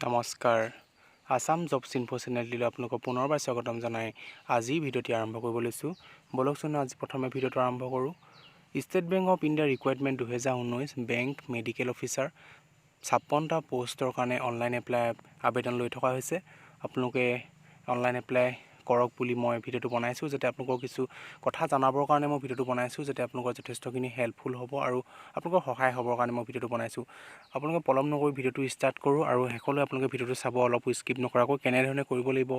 নমস্কাৰ Assam jobs info চেনেলটিলৈ আপোনালোকক পুনৰবাৰ স্বাগতম জনাই আজি ভিডিঅ'টি আৰম্ভ কৰিব লৈছোঁ। বলকচোন আজি প্ৰথমে ভিডিঅ'টো আৰম্ভ কৰোঁ। ষ্টেট বেংক অফ ইণ্ডিয়াৰ ৰিকুৱাৰমেণ্ট 2019 বেংক মেডিকেল অফিচাৰ 56টা পোষ্টৰ কাৰণে অনলাইন এপ্লাই আবেদন লৈ থকা হৈছে। আপোনালোকে অনলাইন এপ্লাই কৰক বুলি মই ভিডিঅ'টো বনাইছোঁ, যাতে আপোনালোকৰ কিছু কথা জানাবৰ কাৰণে মই ভিডিঅ'টো বনাইছোঁ, যাতে আপোনালোকৰ যথেষ্টখিনি হেল্পফুল হ'ব আৰু আপোনালোকৰ সহায় হ'বৰ কাৰণে মই ভিডিঅ'টো বনাইছোঁ। আপোনালোকে পলম নকৰি ভিডিঅ'টো ষ্টাৰ্ট কৰোঁ আৰু শেষলৈ আপোনালোকে ভিডিঅ'টো চাব, অলপ স্কিপ নকৰাকৈ কেনেধৰণে কৰিব লাগিব,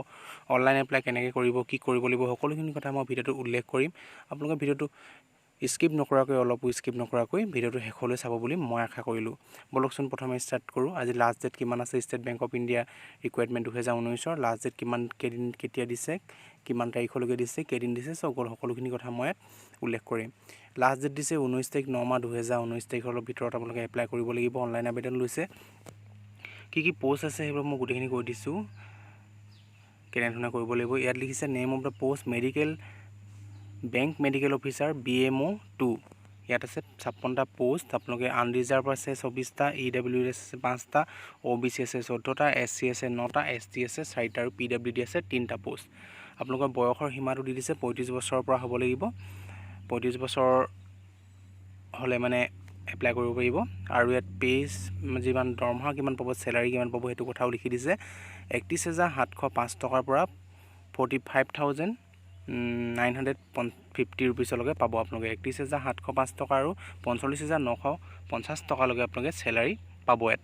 অনলাইন এপ্লাই কেনেকৈ কৰিব, কি কৰিব লাগিব, সকলোখিনি কথা মই ভিডিঅ'টো উল্লেখ কৰিম। আপোনালোকে ভিডিঅ'টো স্কিপ নকৰাকৈ ভিডিঅ'টো শেষলৈ চাব বুলি মই আশা কৰিলোঁ। বলকচোন প্ৰথমে ষ্টাৰ্ট কৰোঁ। আজি লাষ্ট ডেট কিমান আছে ষ্টেট বেংক অফ ইণ্ডিয়া ৰিকুৱাৰমেণ্ট 2019ৰ লাষ্ট ডেট কেতিয়া দিছে, কিমান তাৰিখলৈকে দিছে, কেইদিন দিছে, সকলোখিনি কথা মই উল্লেখ কৰিম। লাষ্ট ডেট দিছে 19 তাৰিখ 9 মাহ 2019 তাৰিখৰ ভিতৰত আপোনালোকে এপ্লাই কৰিব লাগিব। অনলাইন আবেদন লৈছে। কি পোষ্ট আছে সেইবোৰ মই গোটেইখিনি কৈ দিছোঁ, কেনেধৰণে কৰিব লাগিব। ইয়াত লিখিছে name of the post bank medical officer BMO 2। ইয়াত আছে 56টা পোষ্ট। আপোনালোকে আনৰিজাৰ্ভ আছে 24টা, EWS আছে 5টা, OBC আছে 14টা, SC আছে 9টা, ST আছে 4টা আৰু PWD আছে 3টা পোষ্ট। আপোনালোকৰ বয়সৰ সীমাটো দি দিছে 35 বছৰৰ পৰা হ'ব লাগিব। 35 বছৰ হ'লে মানে এপ্লাই কৰিব পাৰিব। আৰু ইয়াত পেজ যিমান দৰমহা কিমান পাব, চেলাৰী কিমান পাব সেইটো কথাও লিখি দিছে। 31,705 টকাৰ পৰা 45,950 ৰুপিছলৈকে পাব আপোনালোকে। 31,705 টকা আৰু 45,950 টকালৈকে আপোনালোকে চেলাৰী পাব ইয়াত।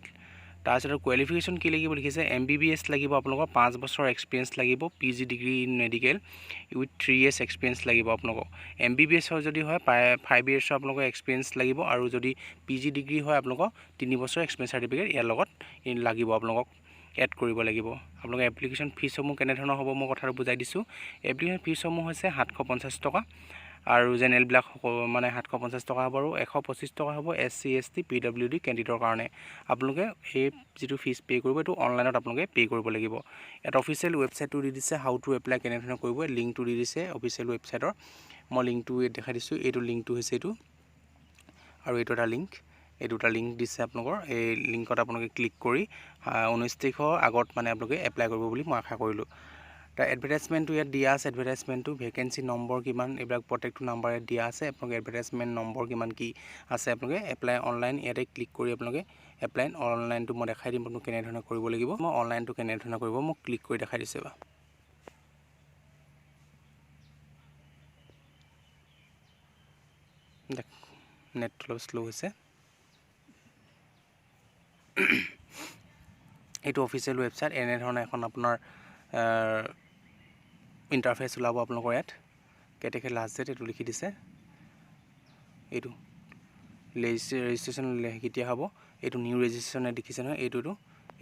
তাৰপিছত কোৱালিফিকেশ্যন কি লাগিব লিখিছে, MBBS লাগিব আপোনালোকৰ, 5 বছৰ এক্সপিৰিয়েঞ্চ লাগিব, PG degree in medical with 3 years experience লাগিব আপোনালোকক। MBBS হয় যদি হয় 5 years আপোনালোকৰ এক্সপিৰিয়েঞ্চ লাগিব, আৰু যদি PG ডিগ্ৰী হয় আপোনালোকক 3 বছৰ এক্সপিৰিয়েঞ্চ চাৰ্টিফিকেট ইয়াৰ লগত লাগিব, আপোনালোকক এড কৰিব লাগিব। আপোনালোকৰ এপ্লিকেশ্যন ফিজসমূহ কেনেধৰণৰ হ'ব মই কথাটো বুজাই দিছোঁ। এপ্লিকেশ্যন ফিজসমূহ হৈছে 750 টকা, আৰু জেনেৰেলবিলাক মানে 750 টকা হ'ব, আৰু 125 টকা হ'ব SC ST PWD কেণ্ডিডেটৰ কাৰণে। আপোনালোকে এই যিটো ফিজ পে' কৰিব এইটো অনলাইনত আপোনালোকে পে' কৰিব লাগিব। ইয়াত অফিচিয়েল ৱেবছাইটটো দি দিছে, হাউ টু এপ্লাই কেনেধৰণে কৰিব, লিংকটো দি দিছে অফিচিয়েল ৱেবছাইটৰ। মই লিংকটো দেখাই দিছোঁ, এইটো লিংকটো হৈছে এইটো, আৰু এইটো এটা লিংক, এই দুটা লিংক দিছে আপোনালোকৰ। এই লিংকত আপোনালোকে ক্লিক কৰি 19 তাৰিখৰ আগত মানে আপোনালোকে এপ্লাই কৰিব বুলি মই আশা কৰিলোঁ। তাৰ এডভাৰটাইজমেণ্টটো ইয়াত দিয়া আছে, এডভাৰটাইজমেণ্টটো ভেকেঞ্চি নম্বৰ কিমান, এইবিলাক প্ৰত্যেকটো নাম্বাৰ ইয়াত দিয়া আছে। আপোনালোকে এডভাৰটাইজমেণ্ট নম্বৰ কিমান কি আছে, আপোনালোকে এপ্লাই অনলাইন ইয়াতে ক্লিক কৰি আপোনালোকে এপ্লাই অনলাইনটো মই দেখাই দিম আপোনালোকে কেনেধৰণে কৰিব লাগিব। মই অনলাইনটো কেনেধৰণে কৰিব মই ক্লিক কৰি দেখাই দিছোঁ বা নেটটো অলপ শ্ল' হৈছে। এইটো অফিচিয়েল ৱেবছাইট, এনেধৰণে এখন আপোনাৰ ইণ্টাৰফেচ ওলাব আপোনালোকৰ। ইয়াত কেতিয়াকৈ লাষ্ট ডেট এইটো লিখি দিছে, এইটো ৰেজিষ্ট্ৰেশ্যন কেতিয়া হ'ব, এইটো নিউ ৰেজিষ্ট্ৰেশ্যন দেখিছে নহয়,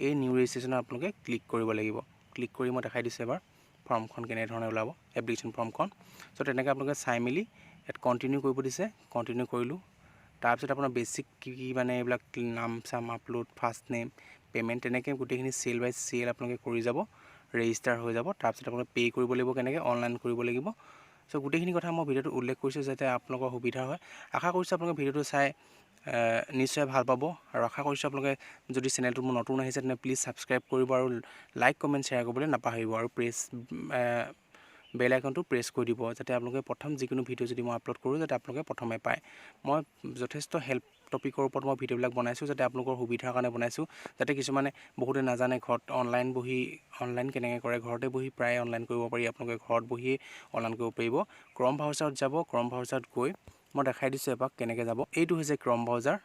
এই নিউ ৰেজিষ্ট্ৰেশ্যনত আপোনালোকে ক্লিক কৰিব লাগিব। ক্লিক কৰি মই দেখাই দিছোঁ এবাৰ ফৰ্মখন কেনেধৰণে ওলাব, এপ্লিকেশ্যন ফৰ্মখন। চ' তেনেকৈ আপোনালোকে চাই মেলি ইয়াত কণ্টিনিউ কৰিব দিছে, কণ্টিনিউ কৰিলোঁ। তাৰপিছত আপোনাৰ বেছিক কি মানে এইবিলাক নাম চাম আপলোড, ফাৰ্ষ্ট নেম, পে'মেণ্ট, তেনেকৈ গোটেইখিনি চেল বাই চেল আপোনালোকে কৰি যাব, ৰেজিষ্টাৰ হৈ যাব। তাৰপিছত আপোনালোকে পে' কৰিব লাগিব, কেনেকৈ অনলাইন কৰিব লাগিব। চ' গোটেইখিনি কথা মই ভিডিঅ'টো উল্লেখ কৰিছোঁ যাতে আপোনালোকৰ সুবিধা হয়। আশা কৰিছোঁ আপোনালোকে ভিডিঅ'টো চাই নিশ্চয় ভাল পাব, আৰু আশা কৰিছোঁ আপোনালোকে যদি চেনেলটো মোৰ নতুন আহিছে তেনে প্লিজ ছাবস্ক্ৰাইব কৰিব, আৰু লাইক কমেণ্ট শ্বেয়াৰ কৰিবলৈ নাপাহৰিব, আৰু বেল আইকনটো প্ৰেছ কৰি দিব, যাতে আপোনালোকে প্ৰথম যিকোনো ভিডিঅ' যদি মই আপলোড কৰোঁ যাতে আপোনালোকে প্ৰথমে পায়। মই যথেষ্ট হেল্প টপিকৰ ওপৰত মই ভিডিঅ'বিলাক বনাইছোঁ, যাতে আপোনালোকৰ সুবিধাৰ কাৰণে বনাইছোঁ, যাতে কিছুমানে বহুতে নাজানে ঘৰত অনলাইন কেনেকৈ কৰে, ঘৰতে বহি প্ৰায় অনলাইন কৰিব পাৰি, আপোনালোকে ঘৰত বহিয়ে অনলাইন কৰিব পাৰিব। ক্ৰম ব্ৰাউজাৰত যাব, ক্ৰম ব্ৰাউজাৰত গৈ মই দেখাই দিছোঁ এপাক কেনেকৈ যাব। এইটো হৈছে ক্ৰম ব্ৰাউজাৰ,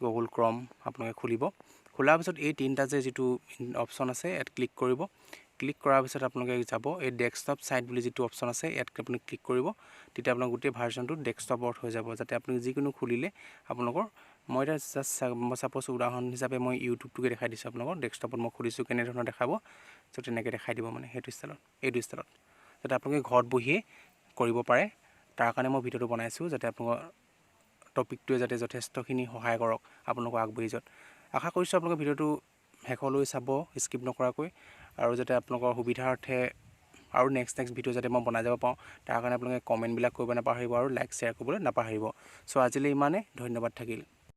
গুগল ক্ৰম আপোনালোকে খুলিব। খোলাৰ পিছত এই তিনিটা যিটো অপশ্যন আছে ইয়াত ক্লিক কৰিব। ক্লিক কৰাৰ পিছত আপোনালোকে যাব এই ডেস্কটপ ছাইট বুলি যিটো অপশ্যন আছে ইয়াত আপুনি ক্লিক কৰিব। তেতিয়া আপোনাৰ গোটেই ভাৰ্চনটো ডেস্কটপত হৈ যাব, যাতে আপুনি যিকোনো খুলিলে আপোনালোকৰ, মই এতিয়া ছাপ'জ উদাহৰণ হিচাপে মই ইউটিউবটোকে দেখাই দিছোঁ আপোনালোকৰ। ডেস্কটপত মই খুলিছোঁ, কেনেধৰণৰ দেখাব, চ' তেনেকৈ দেখাই দিব মানে এইটো ষ্টাইলত, যাতে আপোনালোকে ঘৰত বহিয়ে কৰিব পাৰে। তাৰ কাৰণে মই ভিডিঅ'টো বনাইছোঁ, যাতে আপোনালোকৰ টপিকটোৱে যাতে যথেষ্টখিনি সহায় কৰক আপোনালোকক আগবাঢ়ি যোৱাত। আশা কৰিছোঁ আপোনালোকে ভিডিঅ'টো শেষলৈ চাব স্কিপ নকৰাকৈ, আৰু যাতে আপোনালোকৰ সুবিধাৰ্থে আৰু নেক্সট ভিডিঅ' যাতে মই বনাই যাব পাৰোঁ, তাৰ কাৰণে আপোনালোকে কমেণ্টবিলাক কৰিব নাপাহৰিব, আৰু লাইক শ্বেয়াৰ কৰিবলৈ নাপাহৰিব। চ' আজিলৈ ইমানে, ধন্যবাদ থাকিল।